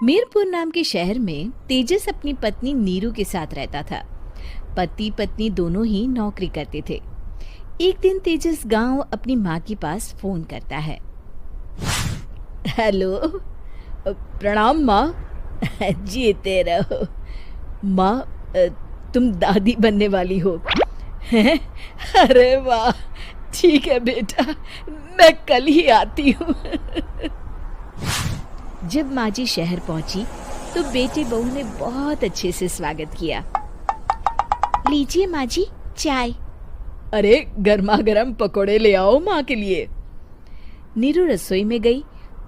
मीरपुर नाम के शहर में तेजस अपनी पत्नी नीरू के साथ रहता था। पति पत्नी दोनों ही नौकरी करते थे। एक दिन तेजस गांव अपनी माँ के पास फोन करता है। हेलो, प्रणाम माँ। जीते रहो माँ, तुम दादी बनने वाली हो हैं? अरे वाह, ठीक है बेटा, मैं कल ही आती हूँ। जब माँ जी शहर पहुंची तो बेटे बहू ने बहुत अच्छे से स्वागत किया। लीजिए माँ जी, चाय। अरे गर्मा गर्म पकोड़े ले आओ माँ के लिए। नीरू रसोई में गई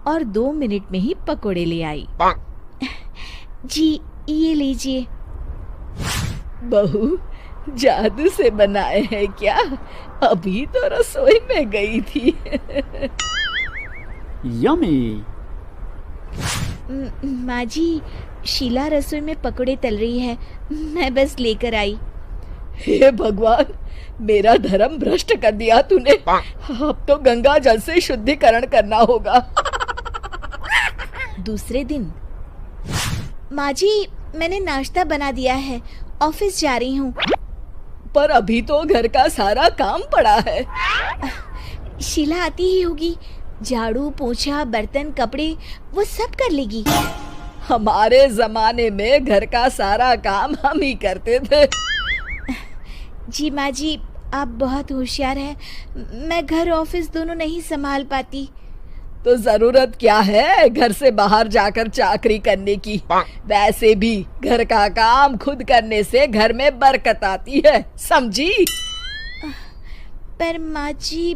और 2 मिनट में ही पकोड़े ले आई। जी ये लीजिए। बहू जादू से बनाए हैं क्या? अभी तो रसोई में गई थी। यम्मी। माँ जी, शीला रसोई में पकोड़े तल रही है, मैं बस लेकर आई। हे भगवान, मेरा धर्म भ्रष्ट कर दिया तूने। अब तो गंगा जल से शुद्धिकरण करना होगा। दूसरे दिन, माँ जी मैंने नाश्ता बना दिया है, ऑफिस जा रही हूँ। पर अभी तो घर का सारा काम पड़ा है। शीला आती ही होगी, झाड़ू पोछा बर्तन कपड़े वो सब कर लेगी। हमारे जमाने में घर का सारा काम हम ही करते थे। जी माँ जी, आप बहुत होशियार हैं, मैं घर ऑफिस दोनों नहीं संभाल पाती। तो जरूरत क्या है घर से बाहर जाकर चाकरी करने की? वैसे भी घर का काम खुद करने से घर में बरकत आती है, समझी? पर माँ जी।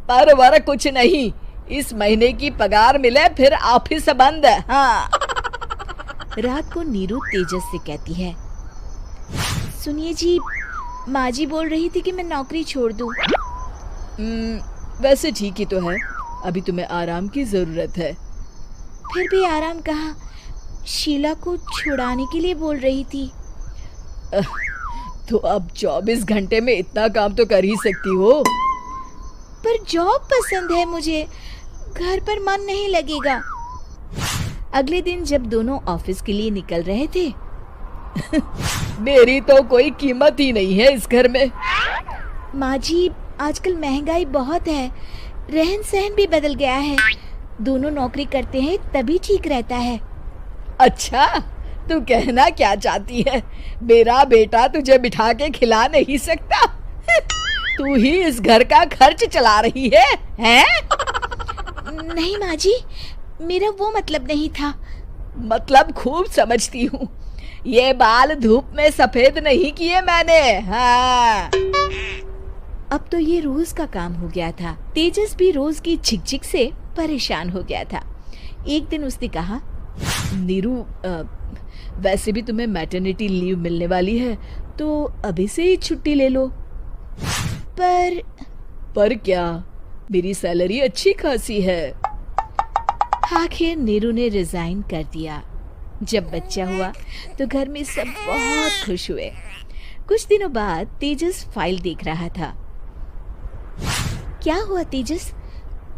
पर वर कुछ नहीं, इस महीने की पगार मिले फिर ऑफिस बंद। हाँ। रात को नीरू तेजस से कहती है, सुनिए जी, माँ जी बोल रही थी कि मैं नौकरी छोड़ दूं। वैसे ठीक ही तो है, अभी तुम्हें आराम की जरूरत है। फिर भी आराम कहाँ, शीला को छुड़ाने के लिए बोल रही थी। तो अब 24 घंटे में इतना काम तो कर ही सकती हो। पर जॉब पसंद है मुझे, घर पर मन नहीं लगेगा। अगले दिन जब दोनों ऑफिस के लिए निकल रहे थे, मेरी तो कोई कीमत ही नहीं है इस घर में। माँ जी, आजकल महंगाई बहुत है, रहन सहन भी बदल गया है, दोनों नौकरी करते हैं तभी ठीक रहता है। अच्छा, तू कहना क्या चाहती है? मेरा बेटा तुझे बिठा के खिला नहीं सकता? तू ही इस घर का खर्च चला रही है, हैं? नहीं माँ जी, मेरा वो मतलब नहीं था। मतलब खूब समझती हूँ, ये बाल धूप में सफेद नहीं किए मैंने। हाँ। अब तो ये रोज का काम हो गया था। तेजस भी रोज की झिकझिक से परेशान हो गया था। एक दिन उसने कहा, नीरू, वैसे भी तुम्हें मैटरनिटी लीव मिलने वाली है, तो अभी से ही छुट्टी ले लो। पर क्या, मेरी सैलरी अच्छी खासी है। आखिर नीरू ने रिजाइन कर दिया। जब बच्चा हुआ तो घर में सब बहुत खुश हुए। कुछ दिनों बाद तेजस फाइल देख रहा था। क्या हुआ तेजस,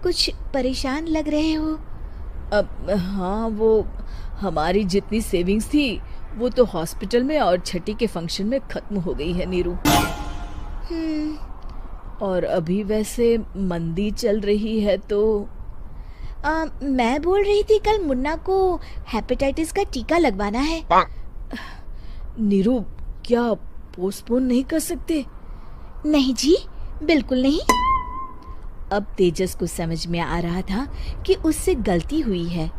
कुछ परेशान लग रहे हो? हाँ, वो हमारी जितनी सेविंग्स थी वो तो हॉस्पिटल में और छठी के फंक्शन में खत्म हो गई है नीरू। और अभी वैसे मंदी चल रही है तो मैं बोल रही थी कल मुन्ना को हेपेटाइटिस का टीका लगवाना है। नीरू, क्या पोस्टपोन नहीं कर सकते? नहीं जी, बिल्कुल नहीं। अब तेजस को समझ में आ रहा था कि उससे गलती हुई है।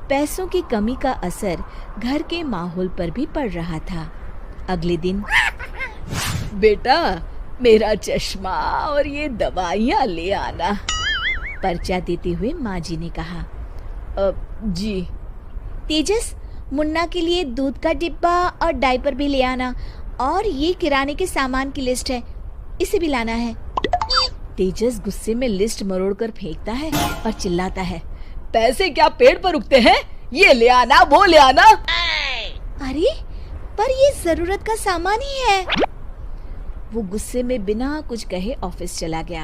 पैसों की कमी का असर घर के माहौल पर भी पड़ रहा था। अगले दिन, बेटा मेरा चश्मा और ये दवाइयाँ ले आना, पर्चा देते हुए माँ जी ने कहा। जी। तेजस, मुन्ना के लिए दूध का डिब्बा और डायपर भी ले आना, और ये किराने के सामान की लिस्ट है, इसे भी लाना है। तेजस गुस्से में लिस्ट मरोड़कर फेंकता है और चिल्लाता है, पैसे क्या पेड़ पर उगते हैं? ये ले आना, वो ले आना। अरे पर ये जरूरत का सामान ही है। वो गुस्से में बिना कुछ कहे ऑफिस चला गया।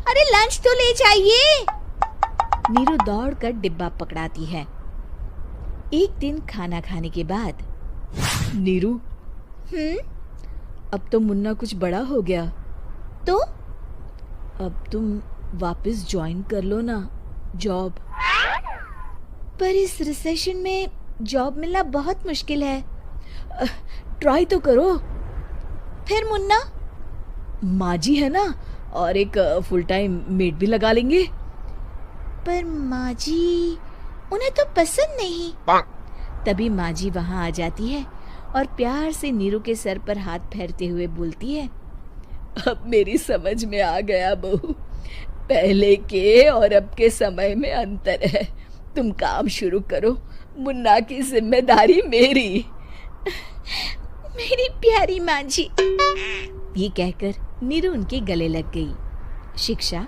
अरे लंच तो ले जाइए। नीरू दौड़कर डिब्बा पकड़ाती है एक दिन खाना खाने के बाद, नीरू, अब तो मुन्ना कुछ बड़ा हो गया, तो अब तुम वापस ज्वाइन कर लो ना जॉब। पर इस रिसेशन में जॉब मिलना बहुत मुश्किल है। ट्राई तो करो। फिर मुन्ना? माँ जी है ना, और एक फुल टाइम मेड भी लगा लेंगे। पर माँ जी, उन्हें तो पसंद नहीं। तभी माँ जी वहाँ आ जाती है और प्यार से नीरू के सर पर हाथ फेरते हुए बोलती है, अब मेरी समझ में आ गया बहू, पहले के और अब के समय में अंतर है। तुम काम शुरू करो, मुन्ना की जिम्मेदारी मेरी। मेरी प्यारी माँ जी। ये कहकर नीरू उनके गले लग गई। शिक्षा,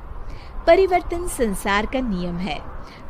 परिवर्तन संसार का नियम है।